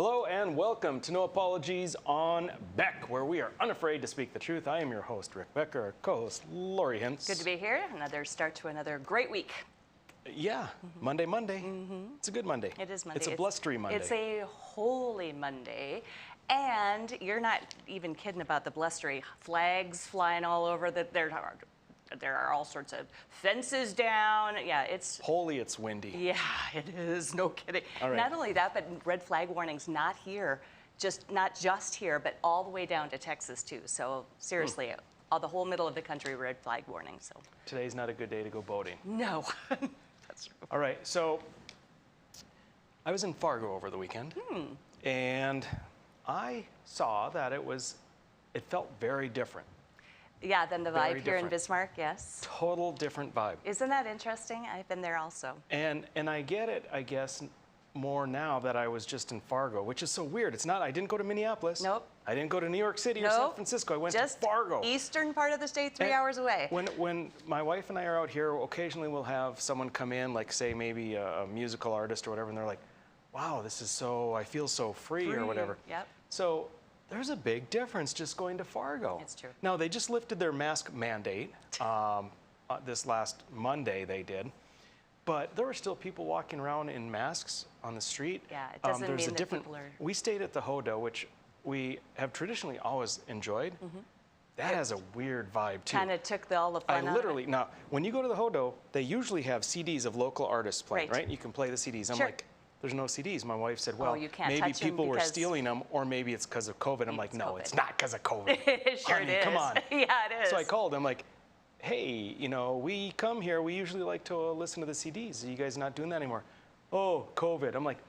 Hello and welcome to No Apologies on Beck, where we are unafraid to speak the truth. I am your host, Rick Becker, our co-host, Lori Hintz. Good to be here. Another start to another great week. Yeah, Monday. It's a good Monday. It is Monday. It's a blustery Monday. It's a holy Monday. And you're not even kidding about the blustery. Flags flying all over. There are all sorts of fences down. Yeah, it's... Holy, it's windy. Yeah, it is. No kidding. All right. Not only that, but red flag warnings not just here, but all the way down to Texas, too. So seriously, the whole middle of the country, red flag warning. So Today's not a good day to go boating. no, that's true. All right, so I was in Fargo over the weekend, and I saw that it felt very different. Yeah, then the Very vibe here in different. Bismarck, yes. Total different vibe. Isn't that interesting? I've been there also. And I get it, I guess, more now that I was just in Fargo, which is so weird. It's not, I didn't go to Minneapolis. Nope. I didn't go to New York City or San Francisco. I went just to Fargo. Eastern part of the state, 3 And hours away. When my wife and I are out here, occasionally we'll have someone come in, like say maybe a musical artist or whatever, and they're like, wow, this is so, I feel so free or whatever. Yep. So there's a big difference just going to Fargo. It's true. Now, they just lifted their mask mandate. This last Monday they did. But there were still people walking around in masks on the street. Yeah, it doesn't mean that people are... We stayed at the Hodo, which we have traditionally always enjoyed. That has a weird vibe, too. Kind of took all the fun out of it. Now, when you go to the Hodo, they usually have CDs of local artists playing, Right. right? You can play the CDs. I'm Sure. like, there's no CDs. My wife said, well, you can't maybe touch 'em people were because- stealing them, or maybe it's because of COVID. I'm like, it's no, COVID. it's not because of COVID. It sure Honey, it is. come on. Yeah, it is. So I called. I'm like, hey, we come here. We usually like to listen to the CDs. Are you guys not doing that anymore? Oh, COVID. I'm like,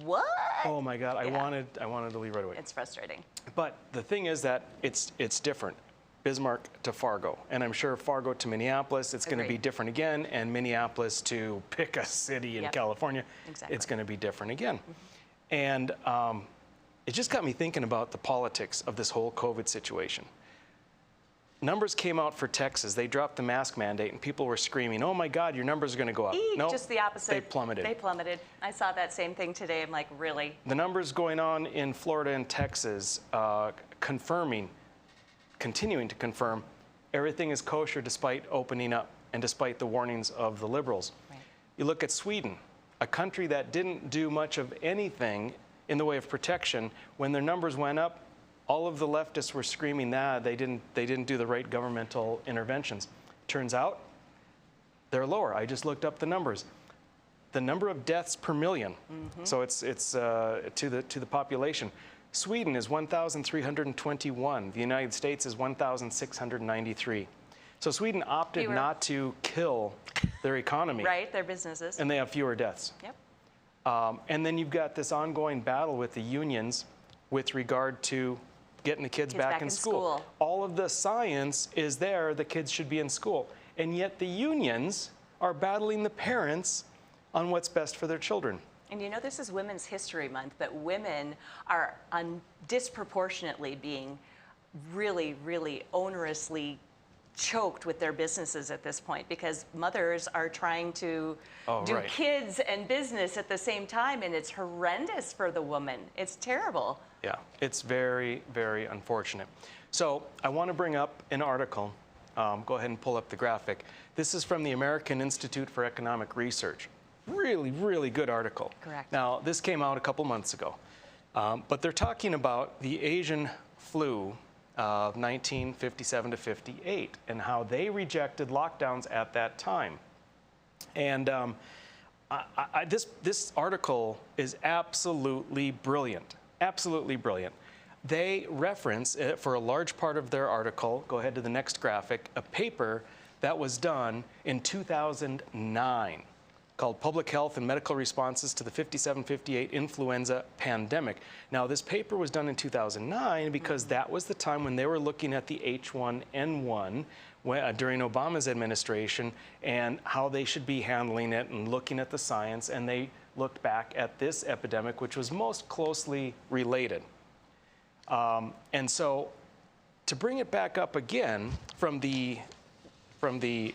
What? oh my God. Yeah. I wanted to leave right away. It's frustrating. But the thing is that it's different. Bismarck to Fargo. And I'm sure Fargo to Minneapolis, it's going to be Agreed. different again. And Minneapolis to pick a city in Yep. California, Exactly. it's going to be different again. And it just got me thinking about the politics of this whole COVID situation. Numbers came out for Texas. They dropped the mask mandate, and people were screaming, oh my God, your numbers are going to go up. No, Just the opposite. They plummeted. They plummeted. I saw that same thing today. I'm like, really? The numbers going on in Florida and Texas continuing to confirm everything is kosher despite opening up and despite the warnings of the liberals. Right. You look at Sweden, a country that didn't do much of anything in the way of protection. When their numbers went up, all of the leftists were screaming that they didn't do the right governmental interventions. Turns out they're lower. I just looked up the numbers. The number of deaths per million, so it's to the population. Sweden is 1,321. The United States is 1,693. So Sweden opted Fewer. not to kill their economy. Right, their businesses. And they have fewer deaths. Yep. And then you've got this ongoing battle with the unions with regard to getting the kids back in school. All of the science is there, the kids should be in school. And yet the unions are battling the parents on what's best for their children. And this is Women's History Month, but women are disproportionately being really, really onerously choked with their businesses at this point because mothers are trying to do kids and business at the same time, and it's horrendous for the woman. It's terrible. Yeah, it's very, very unfortunate. So I want to bring up an article. Go ahead and pull up the graphic. This is from the American Institute for Economic Research. Really, really good article. Correct. Now, this came out a couple months ago, but they're talking about the Asian flu of 1957 to 58 and how they rejected lockdowns at that time. And this article is absolutely brilliant, absolutely brilliant. They reference, for a large part of their article, go ahead to the next graphic, a paper that was done in 2009. Called Public Health and Medical Responses to the 57-58 Influenza Pandemic. Now, this paper was done in 2009 because that was the time when they were looking at the H1N1 during Obama's administration and how they should be handling it and looking at the science, and they looked back at this epidemic, which was most closely related. And so, to bring it back up again from the from the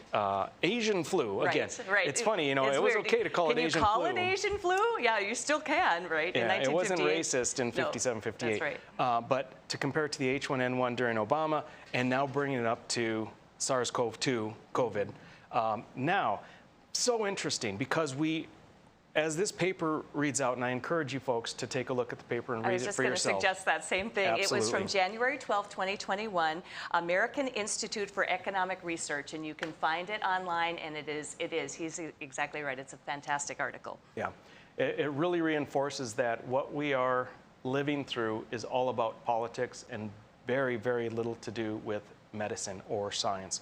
Asian flu. Again, right. It's funny, you know, it's it was weird. okay to call it Asian flu. Can you call it Asian flu? Yeah, you still can, right? Yeah, in 1958. it wasn't racist in 57, 58. That's right. But to compare it to the H1N1 during Obama, and now bringing it up to SARS-CoV-2, COVID. Now, so interesting because as this paper reads out, and I encourage you folks to take a look at the paper and read it for yourself. I was just going to suggest that same thing. Absolutely. It was from January 12, 2021, American Institute for Economic Research, and you can find it online, and it is. He's exactly right. It's a fantastic article. Yeah, it really reinforces that what we are living through is all about politics and very, very little to do with medicine or science.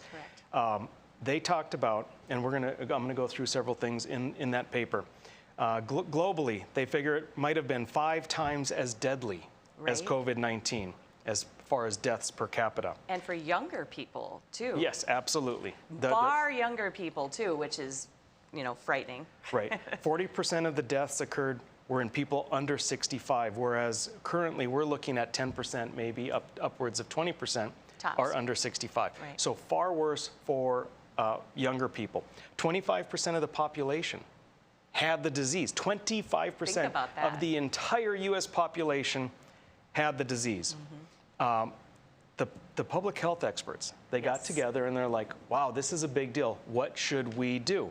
Correct. They talked about, and I'm gonna go through several things in that paper. Globally, they figure it might have been 5 times as deadly as COVID-19 as far as deaths per capita. And for younger people, too. Yes, absolutely. Far younger people, too, which is, you know, frightening. Right. 40% of the deaths were in people under 65, whereas currently we're looking at 10%, maybe upwards of 20% are under 65. Right. So far worse for younger people. 25% of the population had the disease. 25% of the entire U.S. population had the disease. Mm-hmm. The public health experts, they got together and they're like, wow, this is a big deal. What should we do?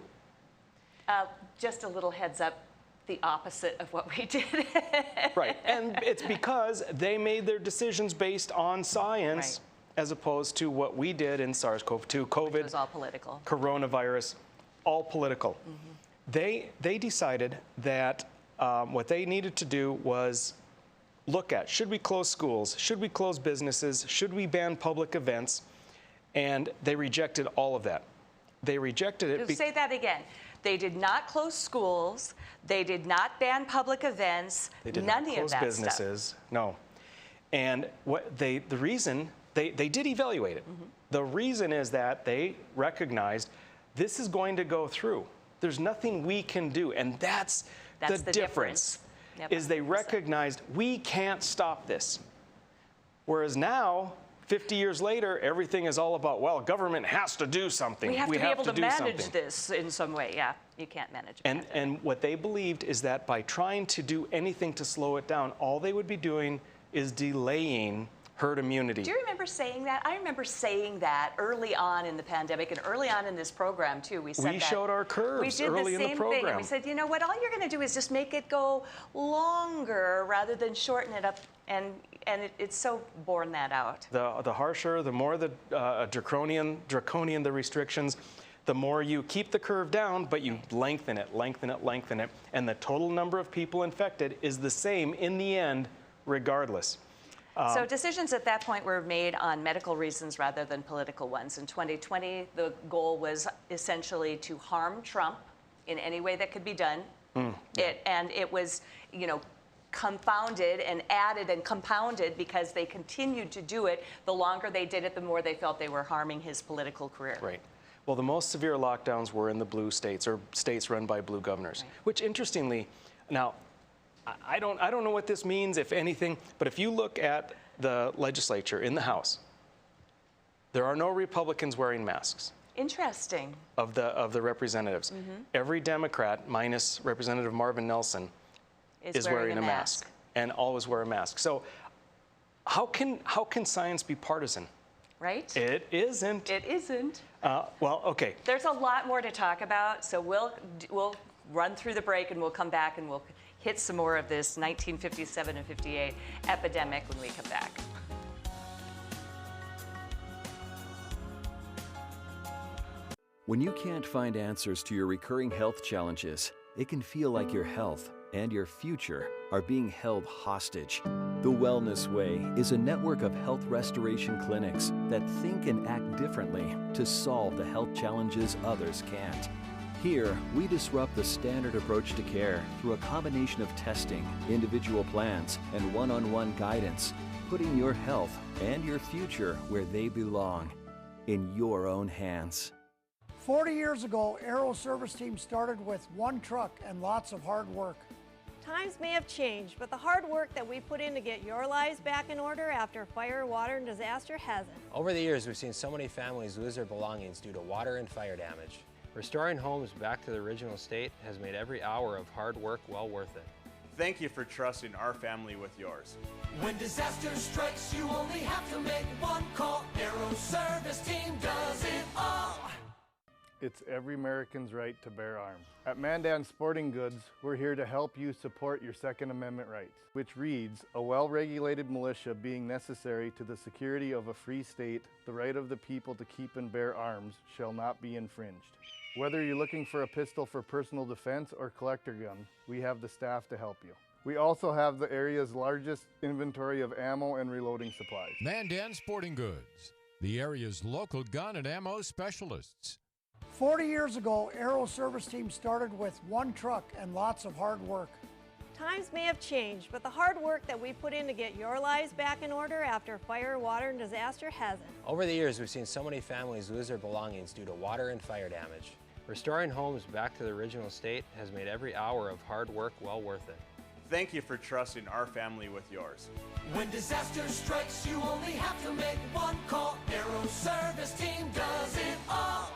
Just a little heads up, the opposite of what we did. Right, and it's because they made their decisions based on science as opposed to what we did in SARS-CoV-2, COVID. Which was all political. Coronavirus, all political. Mm-hmm. They decided that what they needed to do was look at, should we close schools? Should we close businesses? Should we ban public events? And they rejected all of that. They rejected it. Say that again. They did not close schools. They did not ban public events. They did none not of close that businesses. Stuff. No. And the reason, they did evaluate it. Mm-hmm. The reason is that they recognized this is going to go through. There's nothing we can do, and that's the difference. Yep. Is they recognized we can't stop this. Whereas now, 50 years later, everything is all about, well, government has to do something. We have to be able to manage this in some way. Yeah, you can't manage it. And what they believed is that by trying to do anything to slow it down, all they would be doing is delaying herd immunity. Do you remember saying that? I remember saying that early on in the pandemic and early on in this program, too. We showed our curves early in the program. We did the same thing. And we said, you know what, all you're going to do is just make it go longer rather than shorten it up. And it's so borne that out. The harsher, the more the draconian the restrictions, the more you keep the curve down, but you lengthen it. And the total number of people infected is the same in the end, regardless. So decisions at that point were made on medical reasons rather than political ones. In 2020, the goal was essentially to harm Trump in any way that could be done. It was, you know, confounded and added and compounded because they continued to do it. The longer they did it, the more they felt they were harming his political career. Right. Well, the most severe lockdowns were in the blue states, or states run by blue governors, which interestingly, now, I don't know what this means, if anything, but if you look at the legislature in the House, there are no Republicans wearing masks. Interesting. Of the representatives. Mm-hmm. Every Democrat, minus Representative Marvin Nelson, is wearing a mask. And always wear a mask. So how can science be partisan? Right? It isn't. It isn't. Well, okay. There's a lot more to talk about, so we'll run through the break and we'll come back and we'll hit some more of this 1957 and 58 epidemic when we come back. When you can't find answers to your recurring health challenges, it can feel like your health and your future are being held hostage. The Wellness Way is a network of health restoration clinics that think and act differently to solve the health challenges others can't. Here, we disrupt the standard approach to care through a combination of testing, individual plans, and one-on-one guidance, putting your health and your future where they belong, in your own hands. 40 years ago, Aero Service Team started with one truck and lots of hard work. Times may have changed, but the hard work that we put in to get your lives back in order after fire, water, and disaster hasn't. Over the years, we've seen so many families lose their belongings due to water and fire damage. Restoring homes back to the original state has made every hour of hard work well worth it. Thank you for trusting our family with yours. When disaster strikes, you only have to make one call. Aero Service Team does it all. It's every American's right to bear arms. At Mandan Sporting Goods, we're here to help you support your Second Amendment rights, which reads, a well-regulated militia being necessary to the security of a free state, the right of the people to keep and bear arms shall not be infringed. Whether you're looking for a pistol for personal defense or collector gun, we have the staff to help you. We also have the area's largest inventory of ammo and reloading supplies. Mandan Sporting Goods, the area's local gun and ammo specialists. 40 years ago, Aero Service Team started with one truck and lots of hard work. Times may have changed, but the hard work that we put in to get your lives back in order after fire, water, and disaster hasn't. Over the years, we've seen so many families lose their belongings due to water and fire damage. Restoring homes back to the original state has made every hour of hard work well worth it. Thank you for trusting our family with yours. When disaster strikes, you only have to make one call. Aero Service Team does it all.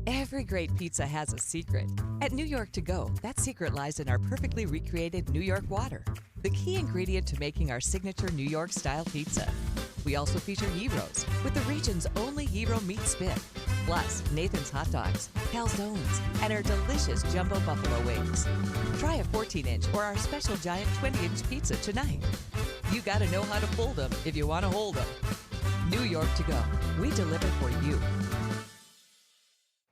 Every great pizza has a secret. At New York To Go, that secret lies in our perfectly recreated New York water, the key ingredient to making our signature New York-style pizza. We also feature gyros, with the region's only gyro meat spit, plus Nathan's Hot Dogs, calzones, and our delicious jumbo buffalo wings. Try a 14-inch or our special giant 20-inch pizza tonight. You gotta know how to pull them if you want to hold them. New York To Go, we deliver for you.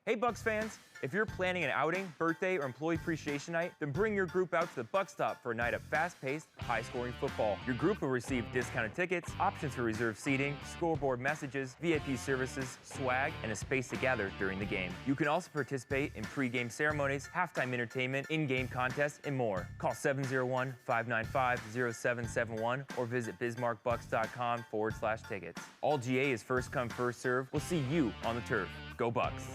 Hey Bucks fans, if you're planning an outing, birthday, or employee appreciation night, then bring your group out to the Buck Stop for a night of fast-paced, high-scoring football. Your group will receive discounted tickets, options for reserved seating, scoreboard messages, VIP services, swag, and a space to gather during the game. You can also participate in pre-game ceremonies, halftime entertainment, in-game contests, and more. Call 701-595-0771 or visit bismarckbucks.com/tickets. All GA is first come, first serve. We'll see you on the turf. Go Bucks!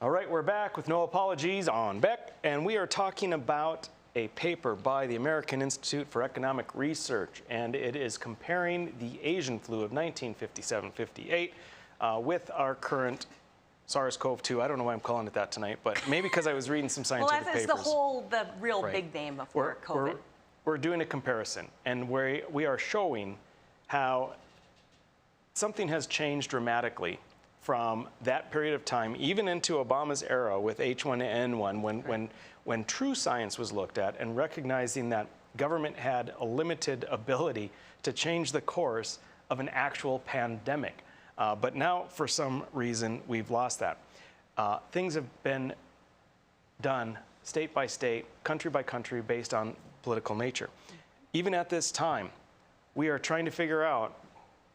All right, we're back with no apologies on Beck, and we are talking about a paper by the American Institute for Economic Research, and it is comparing the Asian flu of 1957-58 with our current SARS-CoV-2. I don't know why I'm calling it that tonight, but maybe because I was reading some scientific papers. Well, that's the real big name for COVID. We're doing a comparison, and we are showing how something has changed dramatically from that period of time, even into Obama's era with H1N1, when true science was looked at and recognizing that government had a limited ability to change the course of an actual pandemic. But now, for some reason, we've lost that. Things have been done state by state, country by country, based on political nature. Even at this time, we are trying to figure out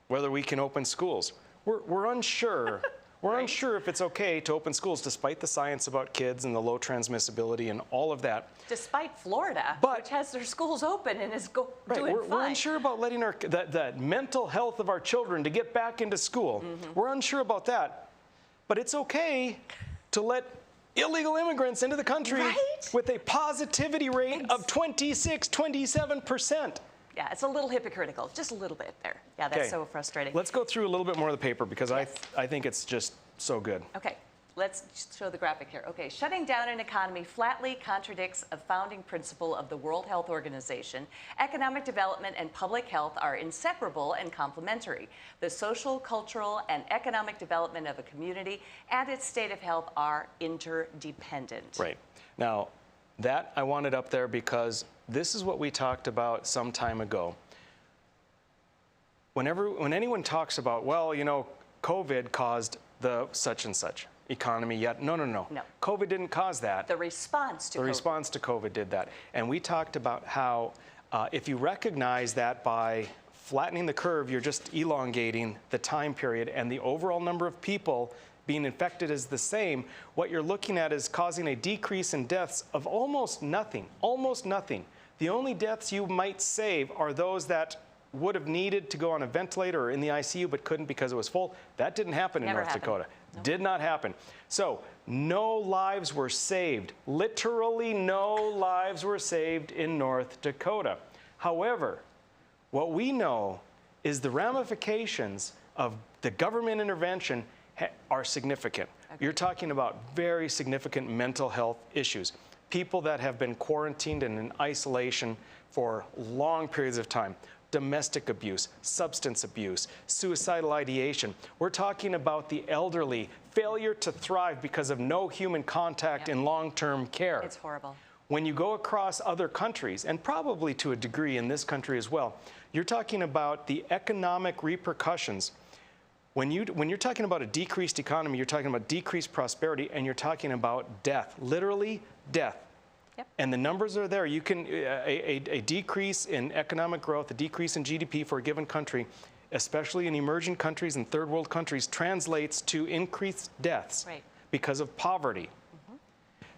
whether we can open schools. We're unsure. We're unsure if it's okay to open schools, despite the science about kids and the low transmissibility and all of that. Despite Florida, which has their schools open and is doing fine. We're unsure about letting the mental health of our children to get back into school. We're unsure about that. But it's okay to let illegal immigrants into the country with a positivity rate of 26, 27%. Yeah, it's a little hypocritical, just a little bit there. Yeah, that's so frustrating. Let's go through a little bit more of the paper because I think it's just so good. Okay, let's show the graphic here. Okay, shutting down an economy flatly contradicts a founding principle of the World Health Organization. Economic development and public health are inseparable and complementary. The social, cultural, and economic development of a community and its state of health are interdependent. Right. Now, that I wanted up there because this is what we talked about some time ago. When anyone talks about, well, you know, COVID caused the such and such economy, yet no. COVID didn't cause that. The response to COVID did that. And we talked about how if you recognize that by flattening the curve, you're just elongating the time period, and the overall number of people being infected is the same, what you're looking at is causing a decrease in deaths of almost nothing, almost nothing. The only deaths you might save are those that would have needed to go on a ventilator or in the ICU but couldn't because it was full. That didn't happen in Never North happened. Dakota. Nope. Did not happen. So no lives were saved. Literally no lives were saved in North Dakota. However, what we know is the ramifications of the government intervention are significant. Okay. You're talking about very significant mental health issues. People that have been quarantined and in isolation for long periods of time. Domestic abuse, substance abuse, suicidal ideation. We're talking about the elderly, failure to thrive because of no human contact in long-term care. It's horrible. When you go across other countries, and probably to a degree in this country as well, you're talking about the economic repercussions. When you're talking about a decreased economy, you're talking about decreased prosperity, and you're talking about death, literally death. Yep. And the numbers are there. You can a decrease in economic growth, a decrease in GDP for a given country, especially in emerging countries and third world countries, translates to increased deaths because of poverty.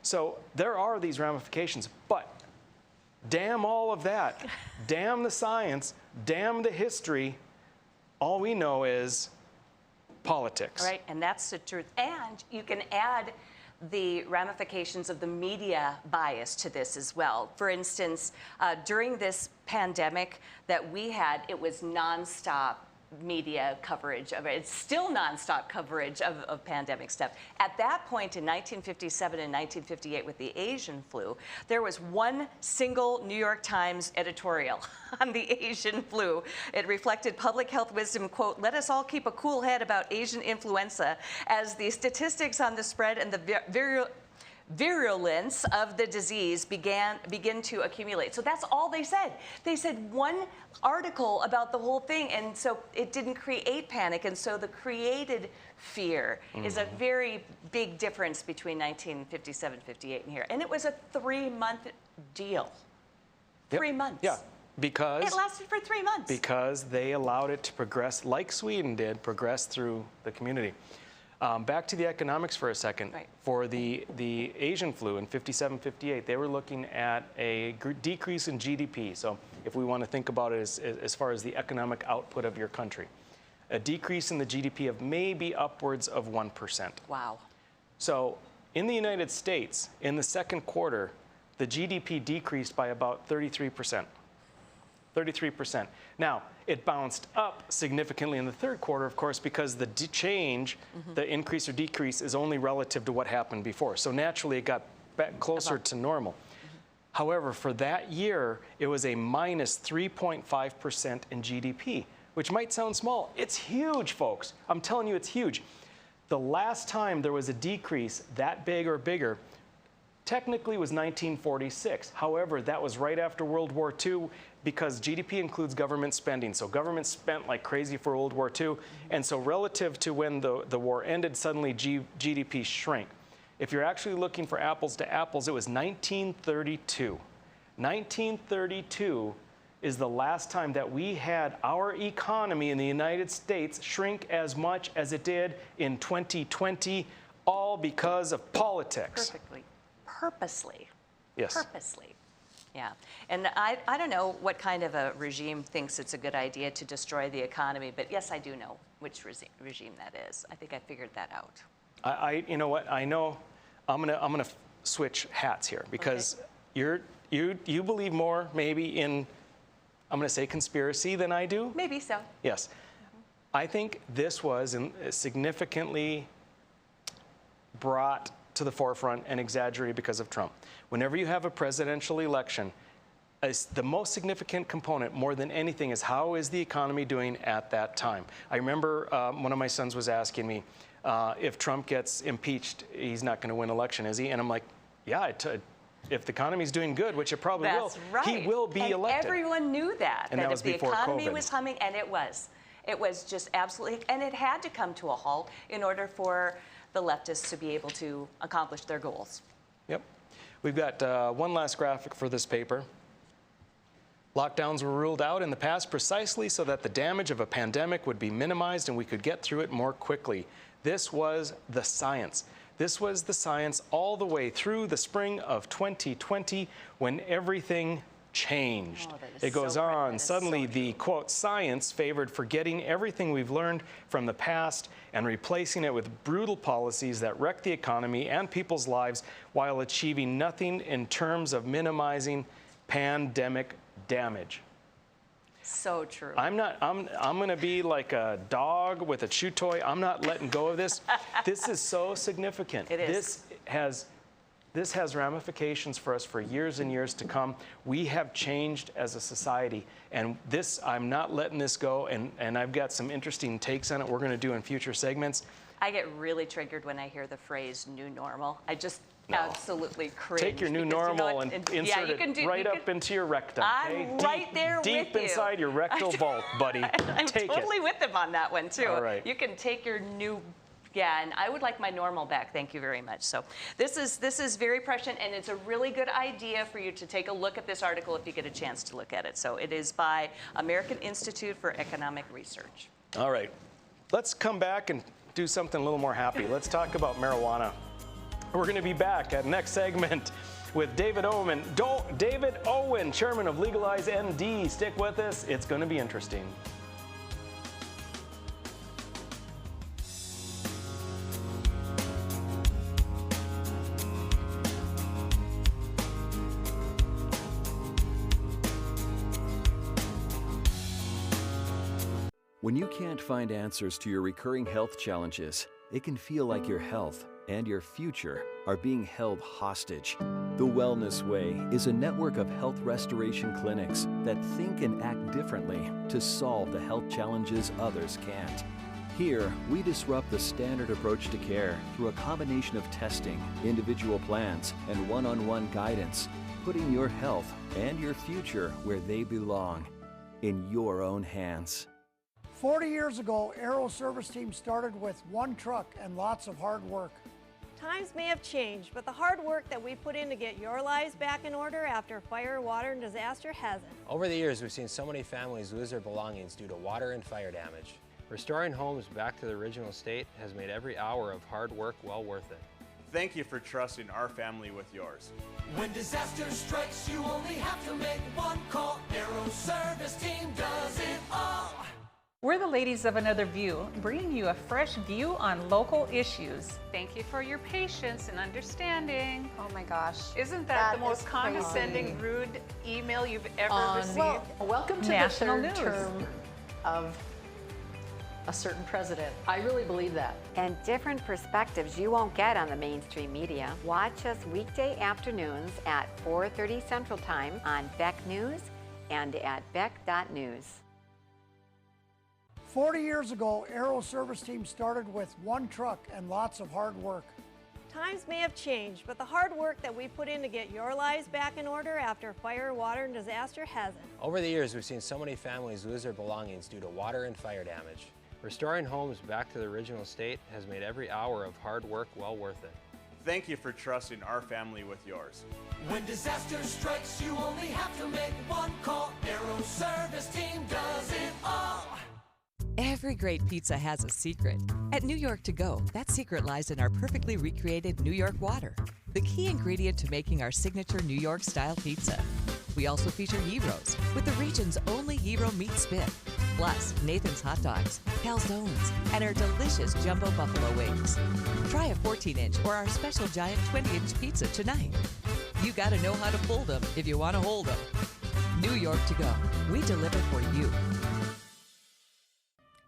So there are these ramifications, but damn all of that. Damn the science, damn the history. All we know is politics. Right, and that's the truth. And you can add the ramifications of the media bias to this as well. For instance, during this pandemic that we had, it was nonstop media coverage of it. It's still nonstop coverage of pandemic stuff. At that point in 1957 and 1958 with the Asian flu, there was one single New York Times editorial on the Asian flu. It reflected public health wisdom, quote, "Let us all keep a cool head about Asian influenza as the statistics on the spread and the virulence of the disease begin to accumulate." So that's all they said. They said one article about the whole thing, and so it didn't create panic, and so the created fear is a very big difference between 1957, 58 and here. And it was a 3-month deal. Yep. 3 months. Yeah, because it lasted for 3 months. Because they allowed it to progress, like Sweden did, progress through the community. Back to the economics for a second. Right. For the Asian flu in 57, 58, they were looking at a decrease in GDP. So if we want to think about it as far as the economic output of your country, a decrease in the GDP of maybe upwards of 1%. Wow. So in the United States, in the second quarter, the GDP decreased by about 33%. 33%. Now, it bounced up significantly in the third quarter, of course, because the change, the increase or decrease, is only relative to what happened before. So naturally, it got back closer to normal. However, for that year, it was a minus 3.5% in GDP, which might sound small. It's huge, folks. I'm telling you, it's huge. The last time there was a decrease that big or bigger technically was 1946. However, that was right after World War II because GDP includes government spending. So government spent like crazy for World War II. And so relative to when the war ended, suddenly GDP shrank. If you're actually looking for apples to apples, it was 1932. 1932 is the last time that we had our economy in the United States shrink as much as it did in 2020, all because of politics. Perfectly. Purposely. Yes. Purposely. Yeah. And I don't know what kind of a regime thinks it's a good idea to destroy the economy, but yes, I do know which regime that is. I think I figured that out. You know what? I know I'm gonna switch hats here because you believe more maybe in, I'm gonna say, conspiracy than I do. Maybe so. Yes. I think this was significantly brought to the forefront and exaggerated because of Trump. Whenever you have a presidential election, the most significant component, more than anything, is how is the economy doing at that time. I remember one of my sons was asking me, if Trump gets impeached, he's not going to win election, is he? And I'm like, yeah, if the economy's doing good, which it probably That's will, right. he will be elected. Everyone knew that. And that was if the before economy COVID. was humming, and it was. It was just absolutely, and it had to come to a halt in order for the leftists to be able to accomplish their goals. Yep. We've got one last graphic for this paper. Lockdowns were ruled out in the past precisely so that the damage of a pandemic would be minimized and we could get through it more quickly. This was the science. This was the science all the way through the spring of 2020 when everything changed. Oh, that is it goes so great. That on. is Suddenly, so the true. quote, science favored forgetting everything we've learned from the past and replacing it with brutal policies that wreck the economy and people's lives while achieving nothing in terms of minimizing pandemic damage. So true. I'm going to be like a dog with a chew toy. I'm not letting go of this. This is so significant. It is. This has ramifications for us for years and years to come. We have changed as a society, and this, I'm not letting this go, and I've got some interesting takes on it we're going to do in future segments. I get really triggered when I hear the phrase new normal. I just absolutely cringe. Take your new because, you know normal what, and yeah, insert you can it do, right you up can, into your rectum. I'm okay? right there deep with you. inside your rectal vault, buddy. I'm Take totally it. with them on that one, too. All right. You can take your new... Yeah, and I would like my normal back. Thank you very much. So this is very prescient, and it's a really good idea for you to take a look at this article if you get a chance to look at it. So it is by American Institute for Economic Research. All right. Let's come back and do something a little more happy. Let's talk about marijuana. We're going to be back at next segment with David Owen. David Owen, chairman of Legalize ND. Stick with us. It's going to be interesting. When you can't find answers to your recurring health challenges, it can feel like your health and your future are being held hostage. The Wellness Way is a network of health restoration clinics that think and act differently to solve the health challenges others can't. Here, we disrupt the standard approach to care through a combination of testing, individual plans, and one-on-one guidance, putting your health and your future where they belong, in your own hands. 40 years ago, Aero Service Team started with one truck and lots of hard work. Times may have changed, but the hard work that we put in to get your lives back in order after fire, water, and disaster hasn't. Over the years, we've seen so many families lose their belongings due to water and fire damage. Restoring homes back to the original state has made every hour of hard work well worth it. Thank you for trusting our family with yours. When disaster strikes, you only have to make one call. Aero Service Team does it all. We're the ladies of Another View, bringing you a fresh view on local issues. Thank you for your patience and understanding. Oh my gosh. Isn't that the most condescending, rude email you've ever received? Well, welcome to National the third news. term of a certain president. I really believe that. And different perspectives you won't get on the mainstream media. Watch us weekday afternoons at 4:30 Central Time on Beck News and at beck.news. 40 years ago, Aero Service Team started with one truck and lots of hard work. Times may have changed, but the hard work that we put in to get your lives back in order after fire, water, and disaster hasn't. Over the years, we've seen so many families lose their belongings due to water and fire damage. Restoring homes back to the original state has made every hour of hard work well worth it. Thank you for trusting our family with yours. When disaster strikes, you only have to make one call. Aero Service Team does it all. Every great pizza has a secret. At New York To Go, that secret lies in our perfectly recreated New York water, the key ingredient to making our signature New York-style pizza. We also feature gyros, with the region's only gyro meat spit, plus Nathan's hot dogs, calzones, and our delicious jumbo buffalo wings. Try a 14-inch or our special giant 20-inch pizza tonight. You gotta know how to fold them if you want to hold them. New York To Go, we deliver for you.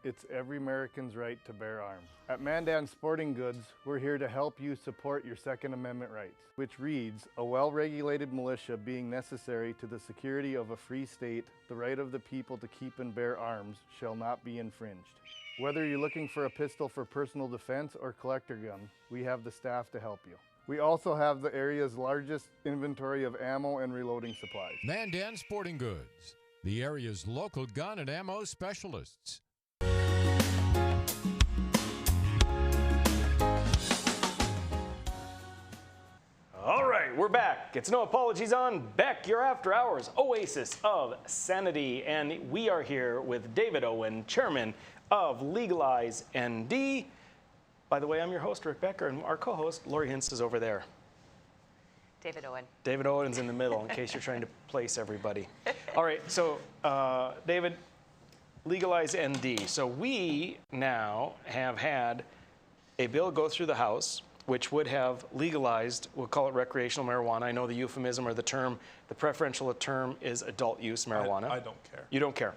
It's every American's right to bear arms. At Mandan Sporting Goods, we're here to help you support your Second Amendment rights, which reads, a well-regulated militia being necessary to the security of a free state, the right of the people to keep and bear arms shall not be infringed. Whether you're looking for a pistol for personal defense or collector gun, we have the staff to help you. We also have the area's largest inventory of ammo and reloading supplies. Mandan Sporting Goods, the area's local gun and ammo specialists. All right, we're back. It's No Apologies on Beck, your after hours oasis of sanity. And we are here with David Owen, chairman of Legalize ND. By the way, I'm your host, Rick Becker, and our co-host, Lori Hinst, is over there. David Owen. David Owen's in the middle, in case you're trying to place everybody. All right, so David, legalize ND. So we now have had a bill go through the House which would have legalized, we'll call it recreational marijuana. I know the euphemism or the term, the preferential term is adult use marijuana. I don't care. You don't care.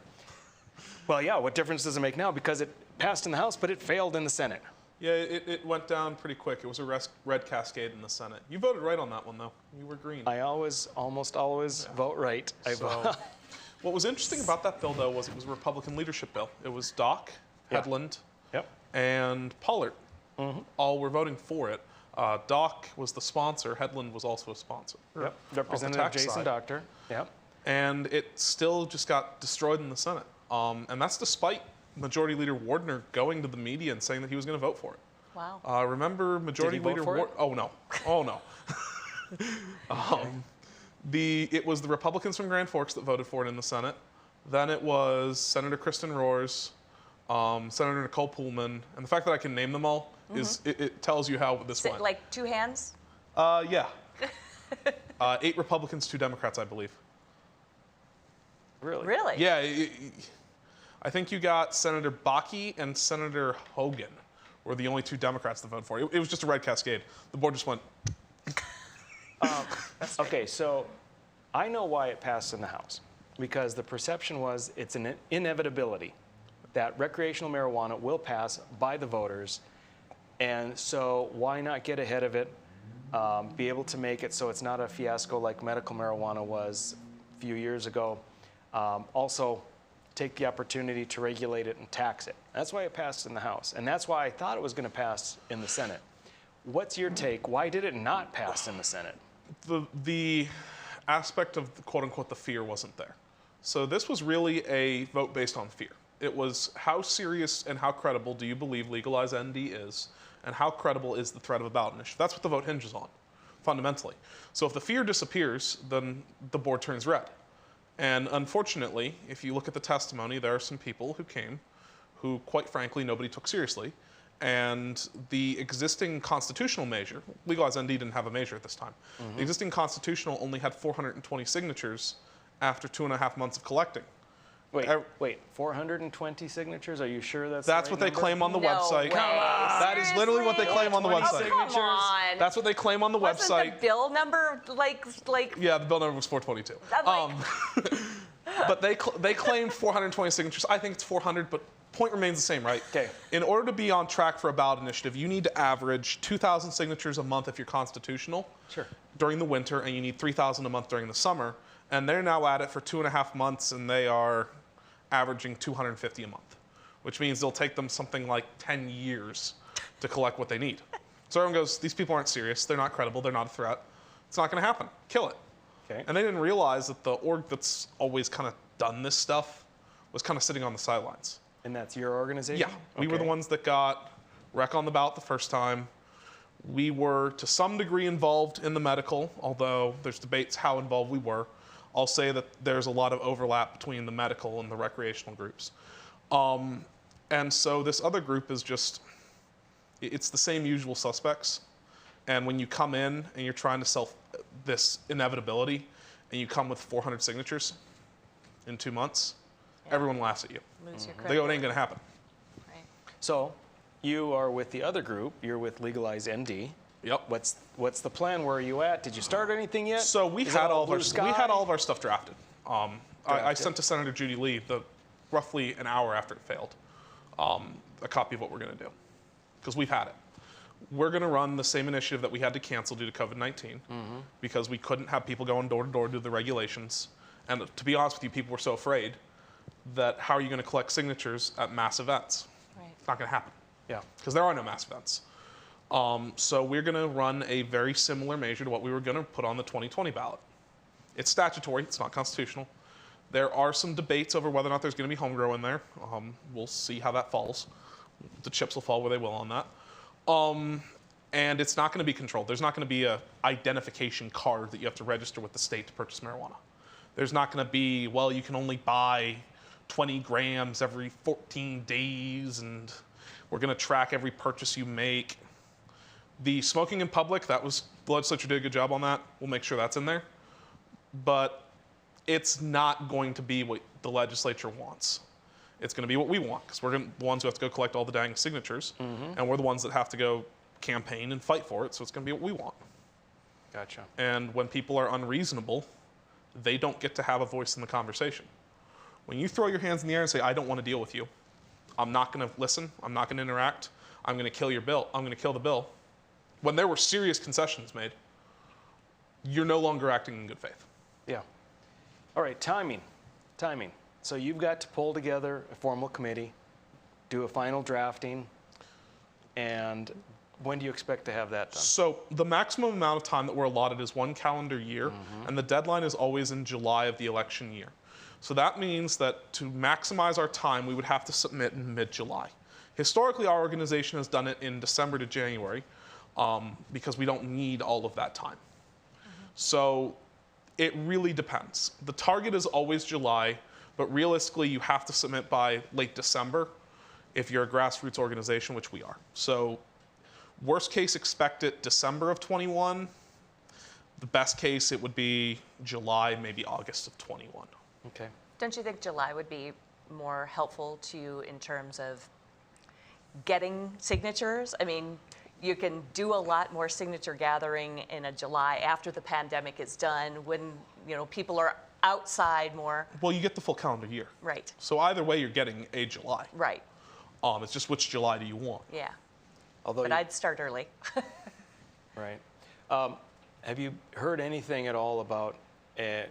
Well, yeah, what difference does it make now? Because it passed in the House, but it failed in the Senate. Yeah, it went down pretty quick. It was a red cascade in the Senate. You voted right on that one, though. You were green. I almost always vote right. What was interesting about that bill, though, was it was a Republican leadership bill. It was Doc, Hedlund, and Pollard. All were voting for it. Doc was the sponsor. Hedlund was also a sponsor. Representative Jason Doctor. And it still just got destroyed in the Senate. And that's despite Majority Leader Wardner going to the media and saying that he was going to vote for it. Wow. Remember Majority Leader Wardner? Oh, no. Oh, no. It was the Republicans from Grand Forks that voted for it in the Senate. Then it was Senator Kristen Roars, Senator Nicole Pullman. And the fact that I can name them all is it tells you how this went. Like two hands? Yeah. 8 Republicans, 2 Democrats, I believe. Really? Really? Yeah. I think you got Senator Bakke and Senator Hogan were the only 2 Democrats that voted for it. It was just a red cascade. The board just went. Okay, so I know why it passed in the House. Because the perception was it's an inevitability that recreational marijuana will pass by the voters. And so why not get ahead of it, be able to make it so it's not a fiasco like medical marijuana was a few years ago. Also, take the opportunity to regulate it and tax it. That's why it passed in the House. And that's why I thought it was going to pass in the Senate. What's your take? Why did it not pass in the Senate? The aspect of, quote unquote, the fear wasn't there. So this was really a vote based on fear. It was how serious and how credible do you believe legalize ND is, and how credible is the threat of a ballot initiative? That's what the vote hinges on, fundamentally. So if the fear disappears, then the board turns red. And unfortunately, if you look at the testimony, there are some people who came who, quite frankly, nobody took seriously. And the existing constitutional measure, legalize ND didn't have a measure at this time. The existing constitutional only had 420 signatures after 2.5 months of collecting. Wait, 420 signatures? Are you sure that's That's the right what they number? claim on the website. Come on. That is literally what they claim on the website. Come on. That's what they claim on the Wasn't website. the bill number like? Yeah, the bill number was 422. But they claimed 420 signatures. I think it's 400, but point remains the same, right? Okay. In order to be on track for a ballot initiative, you need to average 2,000 signatures a month if you're constitutional. Sure. During the winter, and you need 3,000 a month during the summer. And they're now at it for 2.5 months, and they are averaging 250 a month, which means it'll take them something like 10 years to collect what they need. So everyone goes, these people aren't serious, they're not credible, they're not a threat. It's not going to happen. Kill it. Okay. And they didn't realize that the org that's always kind of done this stuff was kind of sitting on the sidelines. And that's your organization? Yeah. We were the ones that got rec on the ballot the first time. We were, to some degree, involved in the medical, although there's debates how involved we were. I'll say that there's a lot of overlap between the medical and the recreational groups. And so this other group is just, it's the same usual suspects. And when you come in and you're trying to sell this inevitability, and you come with 400 signatures in 2 months, everyone laughs at you. They go, it ain't gonna happen. Right. So you are with the other group, you're with Legalize ND. Yep. What's the plan? Where are you at? Did you start anything yet? So we had all of our stuff drafted. I sent to Senator Judy Lee roughly an hour after it failed a copy of what we're going to do, because we've had it. We're going to run the same initiative that we had to cancel due to COVID-19 because we couldn't have people going door to door to do the regulations. And to be honest with you, people were so afraid that how are you going to collect signatures at mass events? Right. It's not going to happen. Yeah. Because there are no mass events. So we're going to run a very similar measure to what we were going to put on the 2020 ballot. It's statutory. It's not constitutional. There are some debates over whether or not there's going to be home grow in there. We'll see how that falls. The chips will fall where they will on that. And it's not going to be controlled. There's not going to be a identification card that you have to register with the state to purchase marijuana. There's not going to be, well, you can only buy 20 grams every 14 days, and we're going to track every purchase you make. The smoking in public, that was The legislature did a good job on that. We'll make sure that's in there. But it's not going to be what the legislature wants. It's going to be what we want, because we're the ones who have to go collect all the dang signatures, and we're the ones that have to go campaign and fight for it, so it's going to be what we want. Gotcha. And when people are unreasonable, they don't get to have a voice in the conversation. When you throw your hands in the air and say, I don't want to deal with you, I'm not going to listen, I'm not going to interact, I'm going to kill your bill, I'm going to kill the bill, when there were serious concessions made, you're no longer acting in good faith. Yeah. All right, timing. So you've got to pull together a formal committee, do a final drafting, and when do you expect to have that done? So the maximum amount of time that we're allotted is 1 calendar year, and the deadline is always in July of the election year. So that means that to maximize our time, we would have to submit in mid-July. Historically, our organization has done it in December to January because we don't need all of that time. So it really depends. The target is always July, but realistically, you have to submit by late December if you're a grassroots organization, which we are. So worst case, expect it December of 21. The best case, it would be July, maybe August of 21. Okay. Don't you think July would be more helpful to you in terms of getting signatures? I mean, you can do a lot more signature gathering in a July after the pandemic is done, when people are outside more. Well, you get the full calendar year. Right. So either way, you're getting a July. Right. It's just which July do you want? Yeah. Although but I'd start early. Right. Have you heard anything at all about a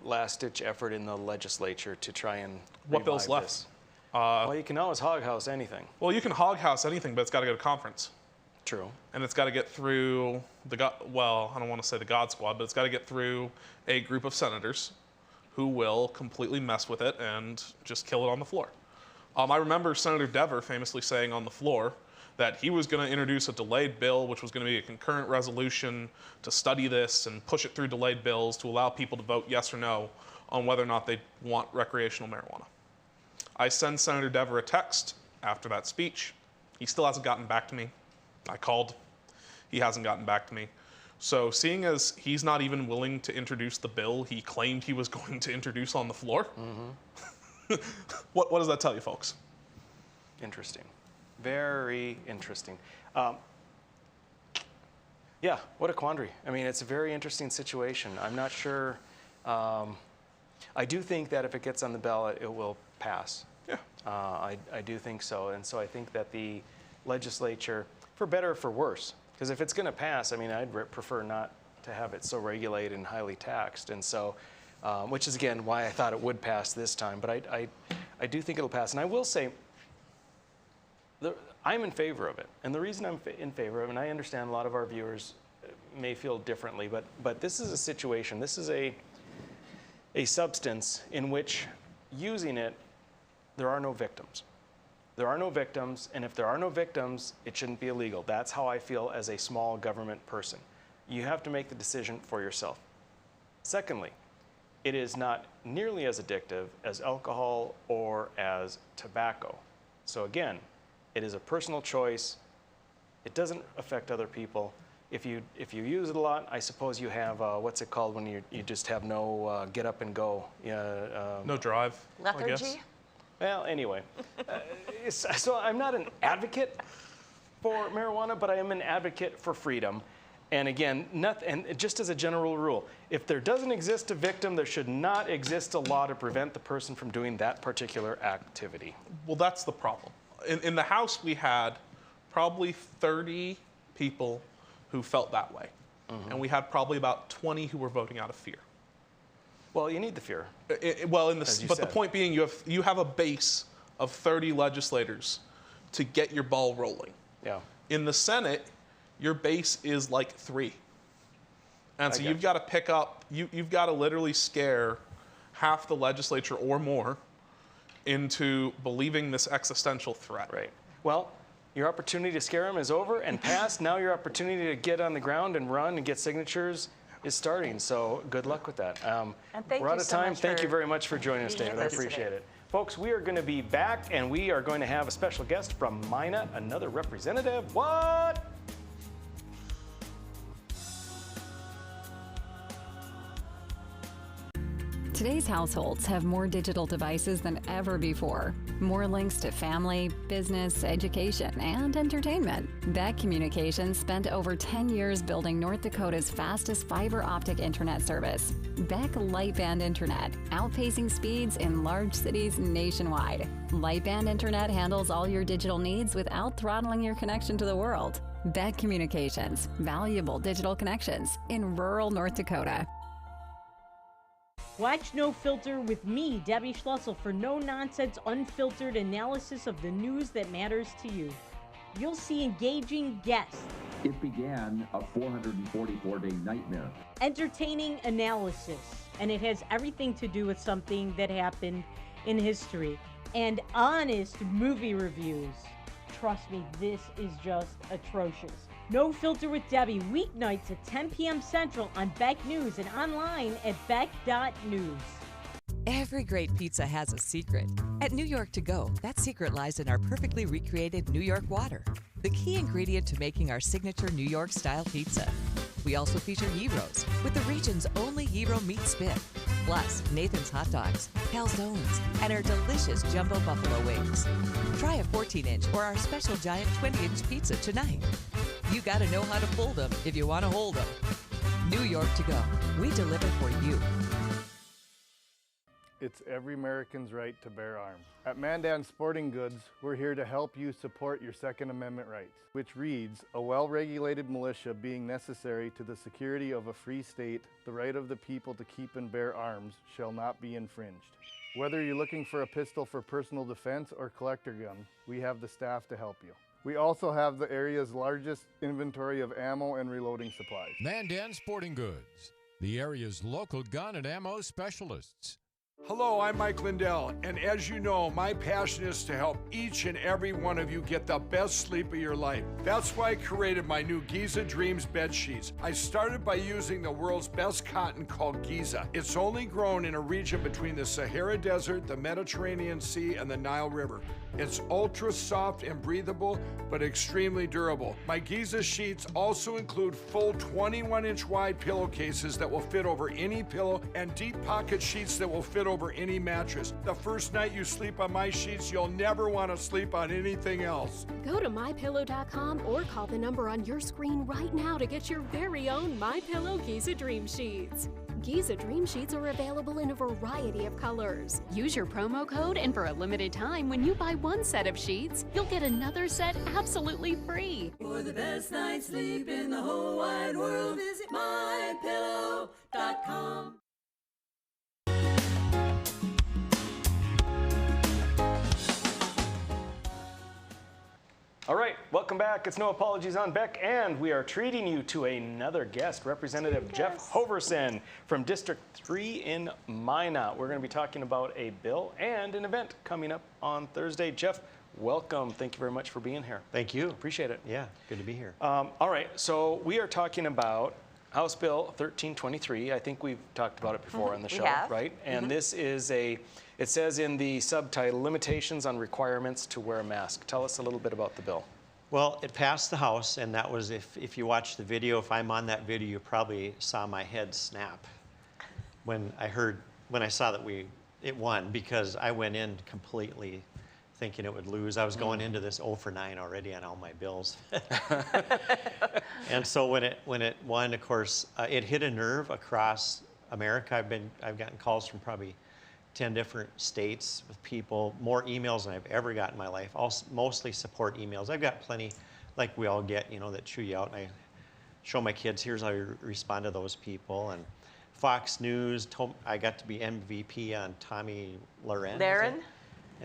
last-ditch effort in the legislature to try and What bill's revive left? this? Well, you can always hog-house anything. Well, you can hog-house anything, but it's got to go to conference. True. And it's got to get through well, I don't want to say the God Squad, but it's got to get through a group of senators who will completely mess with it and just kill it on the floor. I remember Senator Dever famously saying on the floor that he was going to introduce a delayed bill, which was going to be a concurrent resolution to study this and push it through delayed bills to allow people to vote yes or no on whether or not they want recreational marijuana. I sent Senator Dever a text after that speech. He still hasn't gotten back to me. I called. He hasn't gotten back to me. So seeing as he's not even willing to introduce the bill he claimed he was going to introduce on the floor, what does that tell you, folks? Interesting. Very interesting. Yeah, what a quandary. I mean, it's a very interesting situation. I'm not sure. I do think that if it gets on the ballot, it will pass. Yeah. I do think so. And so I think that the legislature, for better or for worse, because if it's going to pass, I mean, I'd prefer not to have it so regulated and highly taxed. And so, which is, again, why I thought it would pass this time. But I do think it'll pass. And I will say, I'm in favor of it. And the reason I'm in favor of it, and I understand a lot of our viewers may feel differently, but this is a situation, this is a substance in which using it, there are no victims. There are no victims, and if there are no victims, it shouldn't be illegal. That's how I feel as a small government person. You have to make the decision for yourself. Secondly, it is not nearly as addictive as alcohol or as tobacco. So again, it is a personal choice. It doesn't affect other people. If you use it a lot, I suppose you have, what's it called when you just have no get up and go? No drive, lethargy? I guess. Well, anyway, so I'm not an advocate for marijuana, but I am an advocate for freedom. And again, and just as a general rule, if there doesn't exist a victim, there should not exist a law to prevent the person from doing that particular activity. Well, that's the problem. In the House, we had probably 30 people who felt that way. And we had probably about 20 who were voting out of fear. Well, you need the fear. But the point being, you have a base of 30 legislators to get your ball rolling. Yeah. In the Senate, your base is like 3. And so you've got to pick up, you've got to literally scare half the legislature or more into believing this existential threat. Right. Well, your opportunity to scare them is over and past. Now your opportunity to get on the ground and run and get signatures is starting. So good luck with that. And thank we're out you of so time. much Thank for you very much for joining us, being David. I with us appreciate today. it. Folks, we are going to be back, and we are going to have a special guest from Minot, another representative. What? Today's households have more digital devices than ever before. More links to family, business, education, and entertainment. Beck Communications spent over 10 years building North Dakota's fastest fiber optic internet service. Beck Lightband Internet, outpacing speeds in large cities nationwide. Lightband Internet handles all your digital needs without throttling your connection to the world. Beck Communications, valuable digital connections in rural North Dakota. Watch No Filter with me, Debbie Schlussel, for no-nonsense, unfiltered analysis of the news that matters to you. You'll see engaging guests. It began a 444-day nightmare. Entertaining analysis. And it has everything to do with something that happened in history. And honest movie reviews. Trust me, this is just atrocious. No Filter with Debbie, weeknights at 10 p.m. Central on Beck News and online at beck.news. Every great pizza has a secret. At New York To Go, that secret lies in our perfectly recreated New York water, the key ingredient to making our signature New York-style pizza. We also feature gyros, with the region's only gyro meat spit, plus Nathan's Hot Dogs, calzones, and our delicious jumbo buffalo wings. Try a 14-inch or our special giant 20-inch pizza tonight. You gotta know how to fold them if you want to hold them. New York To Go. We deliver for you. It's every American's right to bear arms. At Mandan Sporting Goods, we're here to help you support your Second Amendment rights, which reads, a well-regulated militia being necessary to the security of a free state, the right of the people to keep and bear arms shall not be infringed. Whether you're looking for a pistol for personal defense or collector gun, we have the staff to help you. We also have the area's largest inventory of ammo and reloading supplies. Mandan Sporting Goods, the area's local gun and ammo specialists. Hello, I'm Mike Lindell, and as you know, my passion is to help each and every one of you get the best sleep of your life. That's why I created my new Giza Dreams bed sheets. I started by using the world's best cotton called Giza. It's only grown in a region between the Sahara Desert, the Mediterranean Sea, and the Nile River. It's ultra soft and breathable, but extremely durable. My Giza sheets also include full 21-inch wide pillowcases that will fit over any pillow and deep pocket sheets that will fit over any mattress. The first night you sleep on my sheets, you'll never want to sleep on anything else. Go to MyPillow.com or call the number on your screen right now to get your very own MyPillow Giza Dream Sheets. Giza Dream Sheets are available in a variety of colors. Use your promo code, and for a limited time, when you buy one set of sheets, you'll get another set absolutely free. For the best night's sleep in the whole wide world, visit MyPillow.com. All right, welcome back. It's No Apologies on Beck, and we are treating you to another guest, Representative Jeff Hoverson from District 3 in Minot. We're going to be talking about a bill and an event coming up on Thursday. Jeff, welcome. Thank you very much for being here. Thank you. Appreciate it. Yeah, good to be here. All right, so we are talking about House Bill 1323. I think we've talked about it before on the show, right? And this is it says in the subtitle, Limitations on Requirements to Wear a Mask. Tell us a little bit about the bill. Well, it passed the House, and that was, if you watch the video, if I'm on that video, you probably saw my head snap when I saw that it won, because I went in completely thinking it would lose. I was going into this 0 for 9 already on all my bills. And so when it won, of course, it hit a nerve across America. I've gotten calls from probably 10 different states with people, more emails than I've ever got in my life, mostly support emails. I've got plenty, like we all get, that chew you out, and I show my kids, here's how you respond to those people. And Fox News, I got to be MVP on Tommy Lahren. Lahren?